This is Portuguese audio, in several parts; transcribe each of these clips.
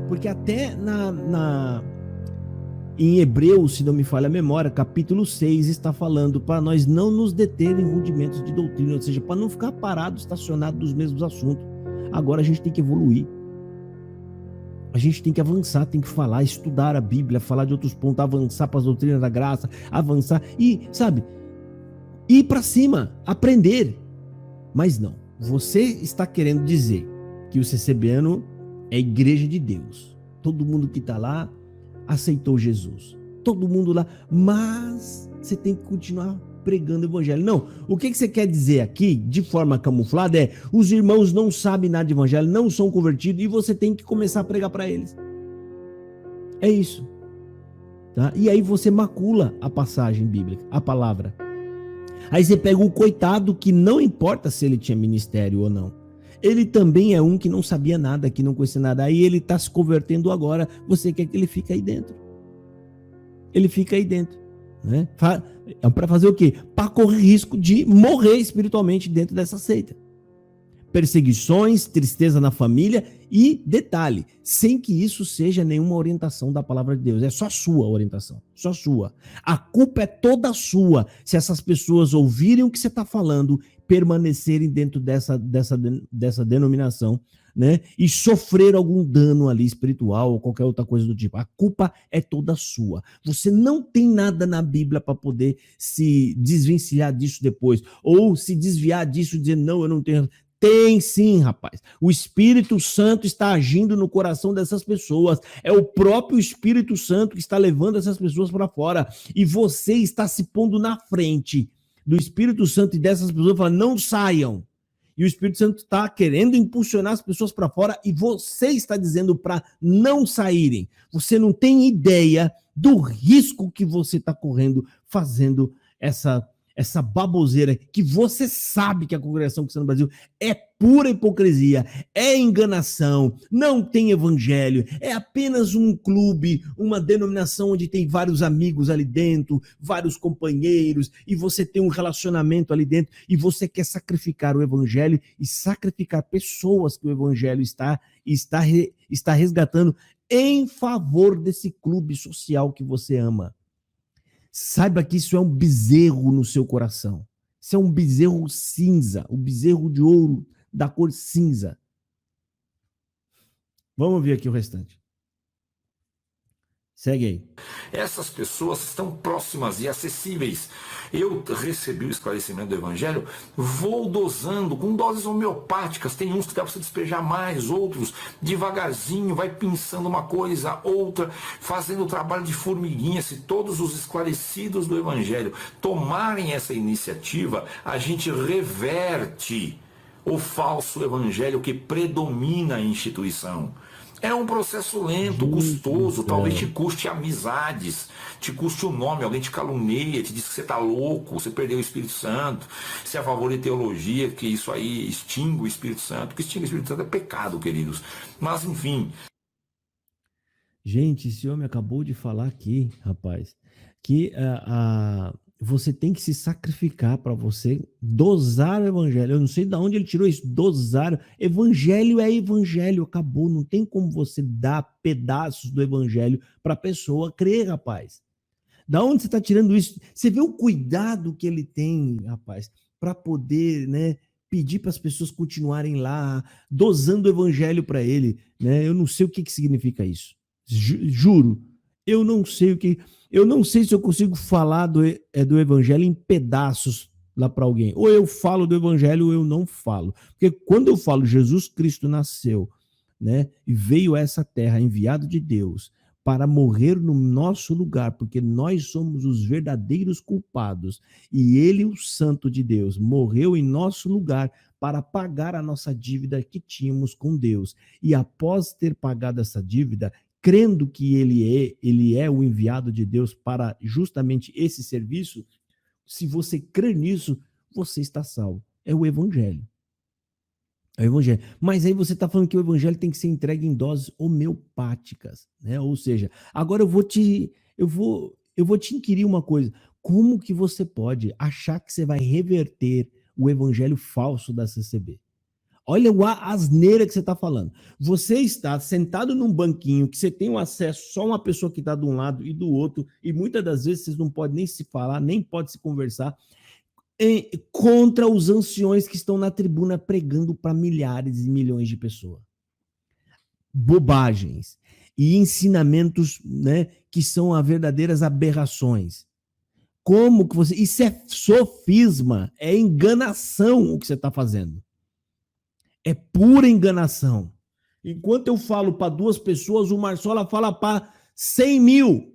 Porque até em Hebreus, se não me falha a memória, capítulo 6 está falando para nós não nos deter em rudimentos de doutrina, ou seja, para não ficar parado, estacionado nos mesmos assuntos. Agora a gente tem que evoluir. A gente tem que avançar, tem que falar, estudar a Bíblia, falar de outros pontos, avançar para as doutrinas da graça, avançar e, sabe, ir para cima, aprender. Mas não, você está querendo dizer que o CCBano é a igreja de Deus. Todo mundo que está lá aceitou Jesus. Todo mundo lá, mas você tem que continuar pregando o evangelho. Não, o que você quer dizer aqui, de forma camuflada, é os irmãos não sabem nada de evangelho, não são convertidos e você tem que começar a pregar para eles. É isso. Tá? E aí você macula a passagem bíblica, a palavra. Aí você pega o coitado que não importa se ele tinha ministério ou não. Ele também é um que não sabia nada, que não conhecia nada. Aí ele está se convertendo agora. Você quer que ele fique aí dentro? Ele fica aí dentro. Né? Para fazer o quê? Para correr risco de morrer espiritualmente dentro dessa seita. Perseguições, tristeza na família e, detalhe, sem que isso seja nenhuma orientação da palavra de Deus. É só sua orientação, só sua. A culpa é toda sua se essas pessoas ouvirem o que você está falando, permanecerem dentro dessa denominação, né? E sofrer algum dano ali espiritual ou qualquer outra coisa do tipo. A culpa é toda sua. Você não tem nada na Bíblia para poder se desvencilhar disso depois, ou se desviar disso e dizer, não, eu não tenho... Tem sim, rapaz. O Espírito Santo está agindo no coração dessas pessoas. É o próprio Espírito Santo que está levando essas pessoas para fora. E você está se pondo na frente do Espírito Santo e dessas pessoas, falando, não saiam. E o Espírito Santo está querendo impulsionar as pessoas para fora e você está dizendo para não saírem. Você não tem ideia do risco que você está correndo fazendo essa baboseira que você sabe que a congregação cristã no Brasil é pura hipocrisia, é enganação, não tem evangelho, é apenas um clube, uma denominação onde tem vários amigos ali dentro, vários companheiros, e você tem um relacionamento ali dentro, e você quer sacrificar o evangelho e sacrificar pessoas que o evangelho está resgatando em favor desse clube social que você ama. Saiba que isso é um bezerro no seu coração. Isso é um bezerro cinza, um bezerro de ouro da cor cinza. Vamos ver aqui o restante. Segue aí. Essas pessoas estão próximas e acessíveis. Eu recebi o esclarecimento do Evangelho, vou dosando com doses homeopáticas. Tem uns que dá para você despejar mais, outros devagarzinho, vai pensando uma coisa, outra, fazendo o trabalho de formiguinha. Se todos os esclarecidos do Evangelho tomarem essa iniciativa, a gente reverte o falso evangelho que predomina a instituição. É um processo lento, custoso, talvez te custe amizades, te custe o nome, alguém te caluniia, te diz que você está louco, você perdeu o Espírito Santo, se é a favor de teologia, que isso aí extingue o Espírito Santo, que extingue o Espírito Santo é pecado, queridos. Mas, enfim. Gente, esse homem acabou de falar aqui, rapaz, que você tem que se sacrificar para você dosar o evangelho. Eu não sei de onde ele tirou isso, dosar. Evangelho é evangelho, acabou. Não tem como você dar pedaços do evangelho para a pessoa crer, rapaz. Da onde você está tirando isso? Você vê o cuidado que ele tem, rapaz, para poder, né, pedir para as pessoas continuarem lá, dosando o evangelho para ele, né? Eu não sei o que significa isso. Juro, eu não sei o que... Eu não sei se eu consigo falar do evangelho em pedaços lá para alguém. Ou eu falo do evangelho ou eu não falo. Porque quando eu falo Jesus Cristo nasceu, né, e veio a essa terra enviado de Deus para morrer no nosso lugar, porque nós somos os verdadeiros culpados, e ele, o santo de Deus, morreu em nosso lugar para pagar a nossa dívida que tínhamos com Deus. E após ter pagado essa dívida, crendo que ele é o enviado de Deus para justamente esse serviço, se você crê nisso, você está salvo. É o evangelho. É o evangelho. Mas aí você está falando que o evangelho tem que ser entregue em doses homeopáticas, né? Ou seja, agora eu vou te inquirir uma coisa. Como que você pode achar que você vai reverter o evangelho falso da CCB? Olha a asneira que você está falando. Você está sentado num banquinho que você tem um acesso só uma pessoa que está de um lado e do outro, e muitas das vezes vocês não podem nem se falar, nem podem se conversar, contra os anciões que estão na tribuna pregando para milhares e milhões de pessoas. Bobagens e ensinamentos, né, que são as verdadeiras aberrações. Como que você... Isso é sofisma, é enganação o que você está fazendo. É pura enganação. Enquanto eu falo para 2 pessoas, o Marçola fala para 100 mil,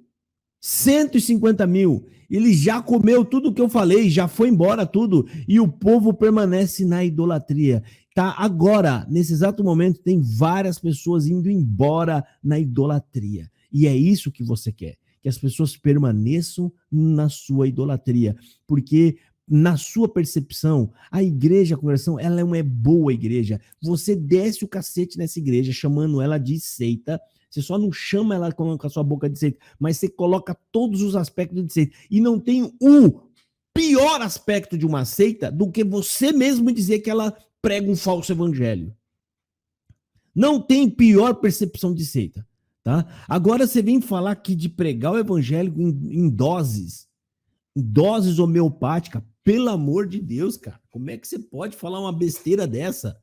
150 mil. Ele já comeu tudo o que eu falei, já foi embora tudo. E o povo permanece na idolatria. Tá? Agora, nesse exato momento, tem várias pessoas indo embora na idolatria. E é isso que você quer. Que as pessoas permaneçam na sua idolatria. Porque na sua percepção, a igreja, a conversão, ela é uma boa igreja. Você desce o cacete nessa igreja, chamando ela de seita. Você só não chama ela com a sua boca de seita, mas você coloca todos os aspectos de seita. E não tem um pior aspecto de uma seita do que você mesmo dizer que ela prega um falso evangelho. Não tem pior percepção de seita. Tá? Agora você vem falar aqui de pregar o evangelho em doses homeopáticas. Pelo amor de Deus, cara, como é que você pode falar uma besteira dessa?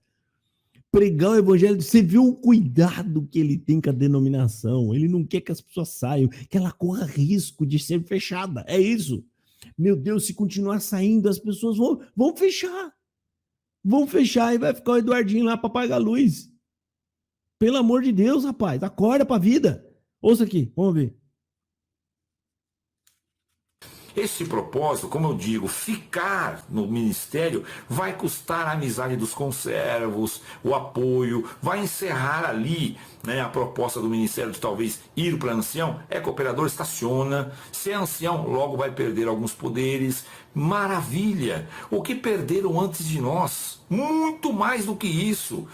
Pregar o evangelho, você viu o cuidado que ele tem com a denominação, ele não quer que as pessoas saiam, que ela corra risco de ser fechada, é isso. Meu Deus, se continuar saindo, as pessoas vão fechar e vai ficar o Eduardinho lá para pagar a luz. Pelo amor de Deus, rapaz, acorda pra vida. Ouça aqui, vamos ver. Esse propósito, como eu digo, ficar no ministério vai custar a amizade dos conservos, o apoio, vai encerrar ali, né, a proposta do ministério de talvez ir para ancião. É cooperador, estaciona. Se é ancião, logo vai perder alguns poderes. Maravilha! O que perderam antes de nós? Muito mais do que isso.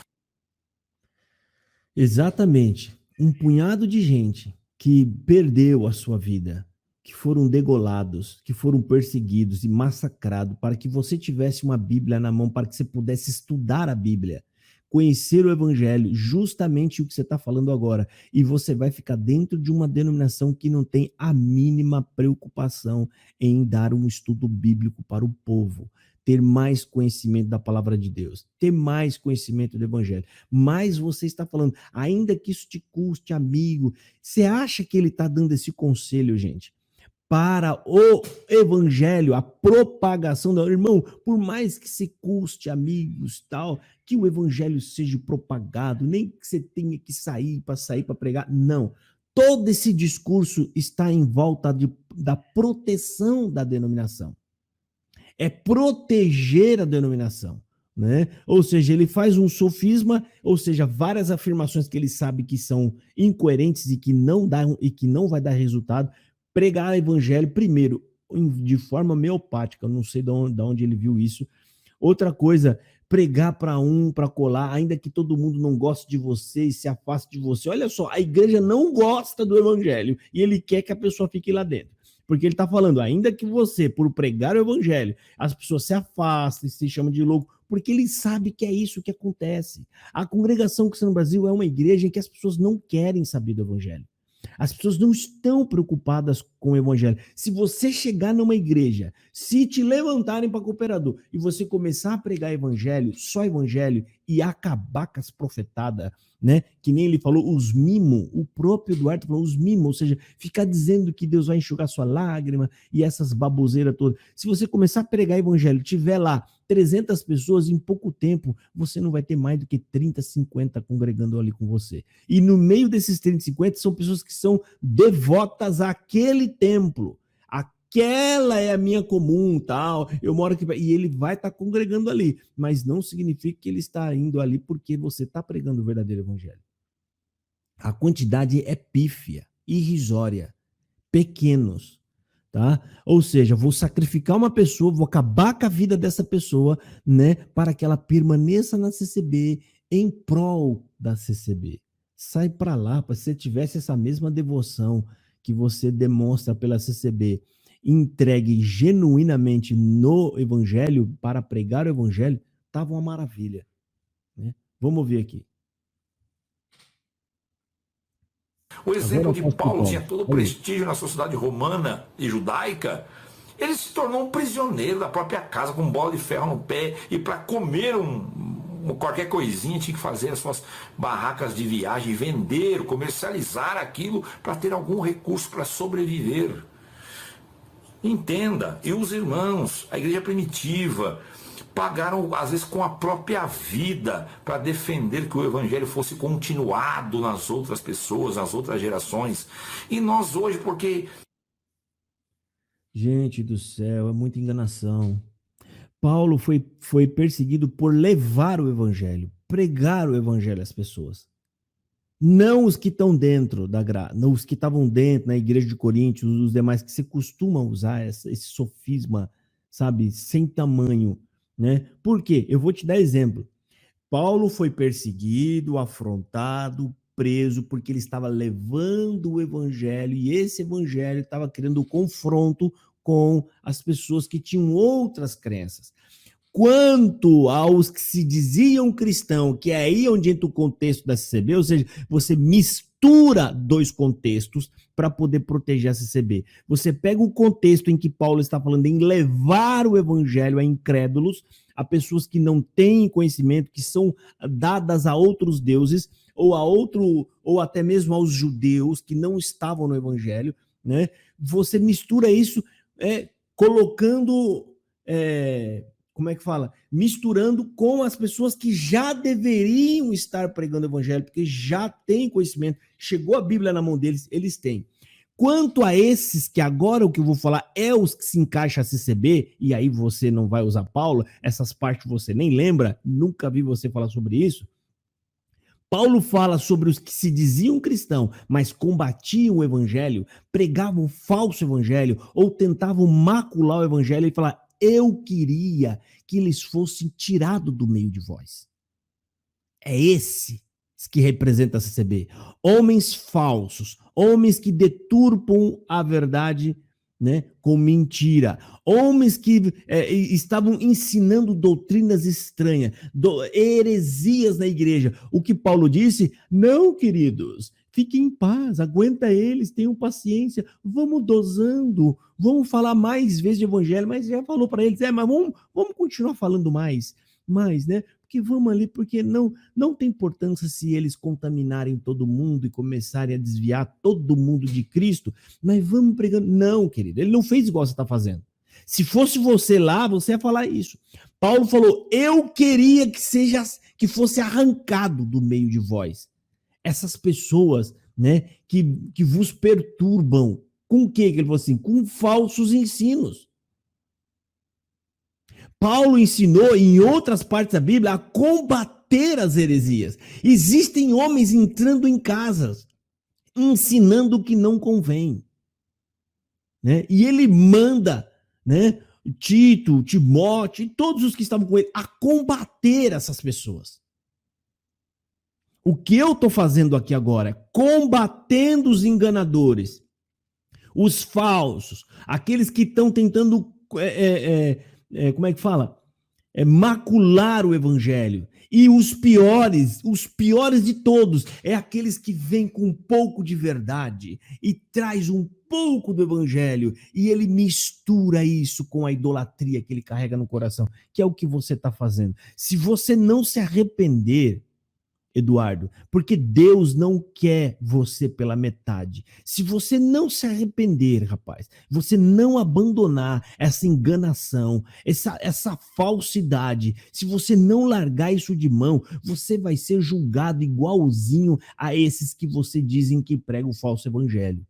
Exatamente. Um punhado de gente que perdeu a sua vida, que foram degolados, que foram perseguidos e massacrados para que você tivesse uma Bíblia na mão, para que você pudesse estudar a Bíblia, conhecer o Evangelho, justamente o que você está falando agora. E você vai ficar dentro de uma denominação que não tem a mínima preocupação em dar um estudo bíblico para o povo. Ter mais conhecimento da palavra de Deus, ter mais conhecimento do evangelho. Mas você está falando, ainda que isso te custe, amigo, você acha que ele está dando esse conselho, gente, para o evangelho, a propagação do irmão, por mais que se custe, amigos, tal, que o evangelho seja propagado, nem que você tenha que sair para pregar, não. Todo esse discurso está em volta da proteção da denominação. É proteger a denominação, né? Ou seja, ele faz um sofisma, ou seja, várias afirmações que ele sabe que são incoerentes e que não vai dar resultado. Pregar o evangelho primeiro de forma homeopática, eu não sei de onde ele viu isso. Outra coisa, pregar para colar, ainda que todo mundo não goste de você e se afaste de você. Olha só, a igreja não gosta do evangelho e ele quer que a pessoa fique lá dentro. Porque ele está falando, ainda que você, por pregar o evangelho, as pessoas se afastem, se chamam de louco, porque ele sabe que é isso que acontece. A congregação cristã no Brasil é uma igreja em que as pessoas não querem saber do evangelho. As pessoas não estão preocupadas com o evangelho. Se você chegar numa igreja, se te levantarem para cooperador e você começar a pregar evangelho, só evangelho, e acabar com as profetadas, né? Que nem ele falou, os mimos, o próprio Eduardo falou, os mimos, ou seja, ficar dizendo que Deus vai enxugar sua lágrima e essas baboseiras todas. Se você começar a pregar evangelho, tiver lá 300 pessoas, em pouco tempo, você não vai ter mais do que 30, 50 congregando ali com você. E no meio desses 30, 50, são pessoas que são devotas àquele templo. Aquela é a minha comum, tal, eu moro aqui, e ele vai estar congregando ali, mas não significa que ele está indo ali porque você está pregando o verdadeiro evangelho. A quantidade é pífia, irrisória, pequenos, tá? Ou seja, vou sacrificar uma pessoa, vou acabar com a vida dessa pessoa, né, para que ela permaneça na CCB em prol da CCB. Sai para lá, para se você tivesse essa mesma devoção que você demonstra pela CCB, entregue genuinamente no evangelho, para pregar o evangelho, estava uma maravilha, né? Vamos ver aqui. O exemplo de Paulo tinha todo o prestígio na sociedade romana e judaica. Ele se tornou um prisioneiro da própria casa, com bola de ferro no pé, e para comer qualquer coisinha tinha que fazer as suas barracas de viagem, vender, comercializar aquilo para ter algum recurso para sobreviver. Entenda, e os irmãos, a igreja primitiva, pagaram às vezes com a própria vida para defender que o evangelho fosse continuado nas outras pessoas, nas outras gerações. E nós hoje, porque... Gente do céu, é muita enganação. Paulo foi perseguido por levar o evangelho, pregar o evangelho às pessoas. Não os que estão dentro da graça, não os que estavam dentro na igreja de Coríntios, os demais que se costumam usar esse sofisma, sabe, sem tamanho, né? Por quê? Eu vou te dar exemplo. Paulo foi perseguido, afrontado, preso, porque ele estava levando o evangelho, e esse evangelho estava criando confronto com as pessoas que tinham outras crenças. Quanto aos que se diziam cristãos, que é aí onde entra o contexto da CCB, ou seja, você mistura dois contextos para poder proteger a CCB. Você pega o contexto em que Paulo está falando em levar o evangelho a incrédulos, a pessoas que não têm conhecimento, que são dadas a outros deuses, ou até mesmo aos judeus que não estavam no evangelho, né? Você mistura isso colocando... como é que fala? Misturando com as pessoas que já deveriam estar pregando o evangelho, porque já têm conhecimento, chegou a Bíblia na mão deles, eles têm. Quanto a esses, que agora o que eu vou falar é os que se encaixam a CCB, e aí você não vai usar Paulo, essas partes você nem lembra, nunca vi você falar sobre isso. Paulo fala sobre os que se diziam cristãos, mas combatiam o evangelho, pregavam o falso evangelho, ou tentavam macular o evangelho e falar: eu queria que eles fossem tirados do meio de vós. É esse que representa a CCB. Homens falsos, homens que deturpam a verdade, né, com mentira. Homens que estavam ensinando doutrinas estranhas, heresias na igreja. O que Paulo disse? Não, queridos, fiquem em paz, aguenta eles, tenham paciência, vamos dosando, vamos falar mais vezes de evangelho, mas já falou para eles, mas vamos continuar falando mais, né? Porque vamos ali, porque não tem importância se eles contaminarem todo mundo e começarem a desviar todo mundo de Cristo, mas vamos pregando. Não, querido, ele não fez igual você está fazendo. Se fosse você lá, você ia falar isso. Paulo falou: eu queria que fosse arrancado do meio de vós. Essas pessoas, né, que vos perturbam. Com o quê? Que ele falou assim? Com falsos ensinos. Paulo ensinou em outras partes da Bíblia a combater as heresias. Existem homens entrando em casas, ensinando o que não convém, né? E ele manda, né, Tito, Timóteo e todos os que estavam com ele a combater essas pessoas. O que eu estou fazendo aqui agora é combatendo os enganadores, os falsos, aqueles que estão tentando, como é que fala? Macular o evangelho. E os piores de todos, é aqueles que vêm com um pouco de verdade e traz um pouco do evangelho e ele mistura isso com a idolatria que ele carrega no coração, que é o que você está fazendo. Se você não se arrepender, Eduardo, porque Deus não quer você pela metade. Se você não se arrepender, rapaz, você não abandonar essa enganação, essa falsidade, se você não largar isso de mão, você vai ser julgado igualzinho a esses que você dizem que pregam o falso evangelho.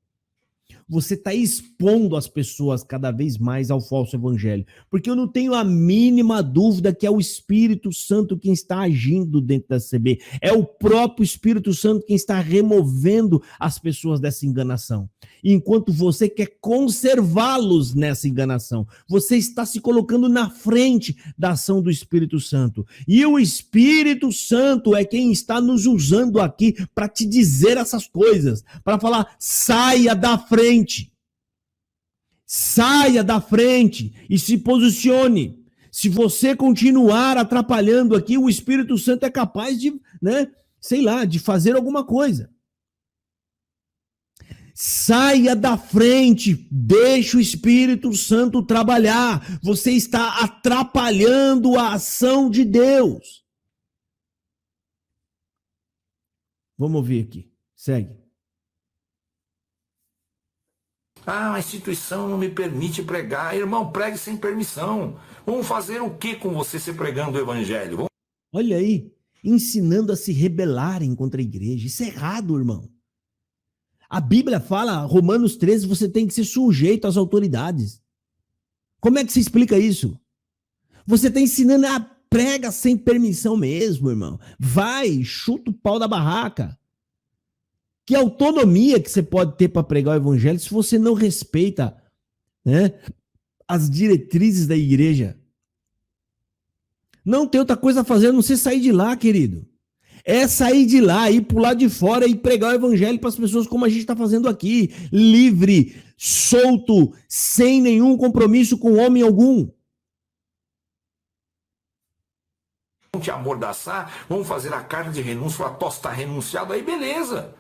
Você está expondo as pessoas cada vez mais ao falso evangelho, porque eu não tenho a mínima dúvida que é o Espírito Santo quem está agindo dentro da CB, é o próprio Espírito Santo quem está removendo as pessoas dessa enganação, enquanto você quer conservá-los nessa enganação, você está se colocando na frente da ação do Espírito Santo, e o Espírito Santo é quem está nos usando aqui para te dizer essas coisas, para falar: saia da frente. Saia da frente e se posicione. Se você continuar atrapalhando aqui, o Espírito Santo é capaz de, sei lá, de fazer alguma coisa. Saia da frente, deixe o Espírito Santo trabalhar. Você está atrapalhando a ação de Deus. Vamos ouvir aqui. Segue. A instituição não me permite pregar. Irmão, pregue sem permissão. Vamos fazer o que com você se pregando o evangelho? Olha aí, ensinando a se rebelarem contra a igreja. Isso é errado, irmão. A Bíblia fala, Romanos 13, você tem que ser sujeito às autoridades. Como é que se explica isso? Você está ensinando a prega sem permissão mesmo, irmão. Vai, chuta o pau da barraca. Que autonomia que você pode ter para pregar o evangelho se você não respeita, as diretrizes da igreja? Não tem outra coisa a fazer a não ser sair de lá, querido. É sair de lá, ir pro lado de fora e pregar o evangelho para as pessoas como a gente está fazendo aqui. Livre, solto, sem nenhum compromisso com homem algum. Vamos te amordaçar, vamos fazer a carta de renúncia, o ato está renunciado, aí beleza.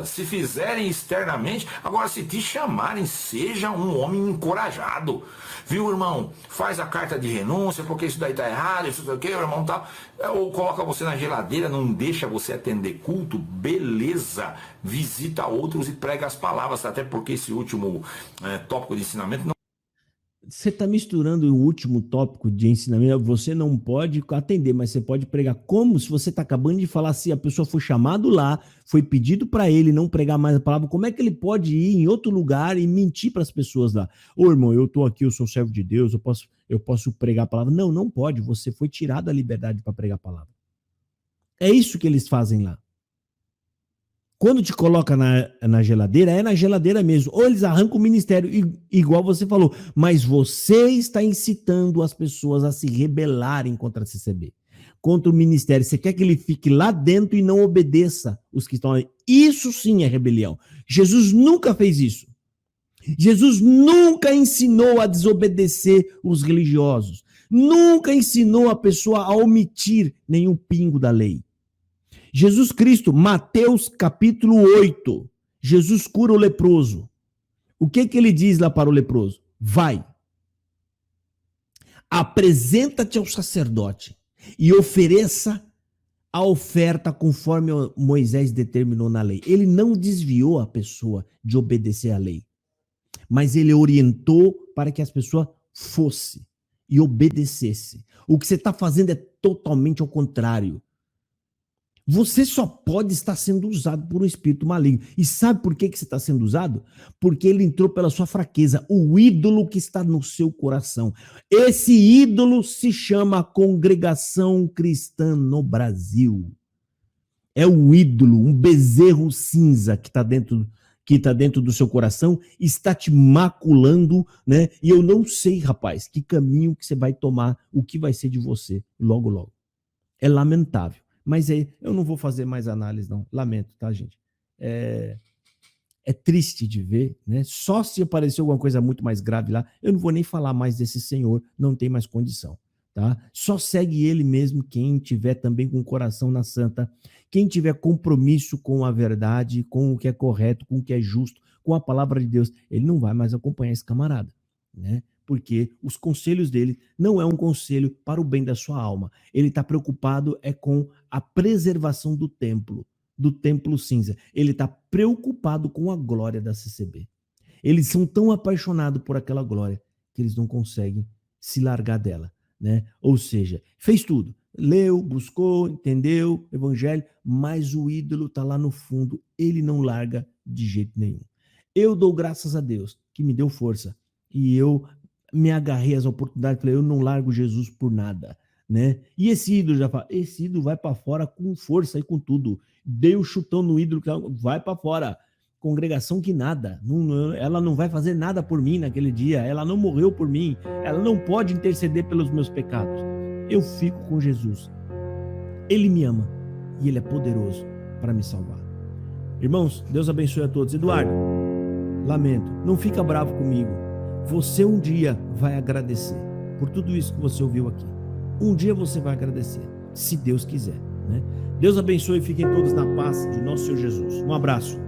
Se fizerem externamente, agora se te chamarem, seja um homem encorajado. Viu, irmão? Faz a carta de renúncia, porque isso daí tá errado, isso daqui, o irmão tá. Ou coloca você na geladeira, não deixa você atender culto, beleza. Visita outros e prega as palavras, até porque esse último tópico de ensinamento não. Você está misturando o último tópico de ensinamento. Você não pode atender, mas você pode pregar como se você está acabando de falar assim, a pessoa foi chamado lá, foi pedido para ele não pregar mais a palavra. Como é que ele pode ir em outro lugar e mentir para as pessoas lá? Ô, irmão, eu estou aqui, eu sou servo de Deus, eu posso pregar a palavra. Não, não pode. Você foi tirado a liberdade para pregar a palavra. É isso que eles fazem lá. Quando te coloca na geladeira, é na geladeira mesmo. Ou eles arrancam o ministério, igual você falou. Mas você está incitando as pessoas a se rebelarem contra a CCB. Contra o ministério. Você quer que ele fique lá dentro e não obedeça os que estão aí. Isso sim é rebelião. Jesus nunca fez isso. Jesus nunca ensinou a desobedecer os religiosos. Nunca ensinou a pessoa a omitir nenhum pingo da lei. Jesus Cristo, Mateus capítulo 8, Jesus cura o leproso. O que ele diz lá para o leproso? Vai, apresenta-te ao sacerdote e ofereça a oferta conforme Moisés determinou na lei. Ele não desviou a pessoa de obedecer à lei, mas ele orientou para que as pessoas fossem e obedecessem. O que você está fazendo é totalmente ao contrário. Você só pode estar sendo usado por um espírito maligno. E sabe por que você está sendo usado? Porque ele entrou pela sua fraqueza, o ídolo que está no seu coração. Esse ídolo se chama Congregação Cristã no Brasil. É o ídolo, um bezerro cinza que está dentro do seu coração, está te maculando, E eu não sei, rapaz, que caminho que você vai tomar, o que vai ser de você logo, logo. É lamentável. Mas aí, eu não vou fazer mais análise, não. Lamento, tá, gente? É triste de ver, Só se aparecer alguma coisa muito mais grave lá, eu não vou nem falar mais desse senhor, não tem mais condição, tá? Só segue ele mesmo quem tiver também com o coração na santa, quem tiver compromisso com a verdade, com o que é correto, com o que é justo, com a palavra de Deus, ele não vai mais acompanhar esse camarada, Porque os conselhos dele não é um conselho para o bem da sua alma. Ele está preocupado com a preservação do templo cinza. Ele está preocupado com a glória da CCB. Eles são tão apaixonados por aquela glória que eles não conseguem se largar dela, Ou seja, fez tudo. Leu, buscou, entendeu, evangelho, mas o ídolo está lá no fundo. Ele não larga de jeito nenhum. Eu dou graças a Deus que me deu força e eu me agarrei às oportunidades, falei, eu não largo Jesus por nada, E esse ídolo já fala, esse ídolo vai para fora com força e com tudo. Dei um chutão no ídolo, vai para fora. Congregação que nada, ela não vai fazer nada por mim naquele dia, ela não morreu por mim, ela não pode interceder pelos meus pecados. Eu fico com Jesus. Ele me ama e ele é poderoso para me salvar. Irmãos, Deus abençoe a todos. Eduardo, lamento, não fica bravo comigo. Você um dia vai agradecer, por tudo isso que você ouviu aqui. Um dia você vai agradecer, se Deus quiser, né? Deus abençoe e fiquem todos na paz de nosso Senhor Jesus. Um abraço.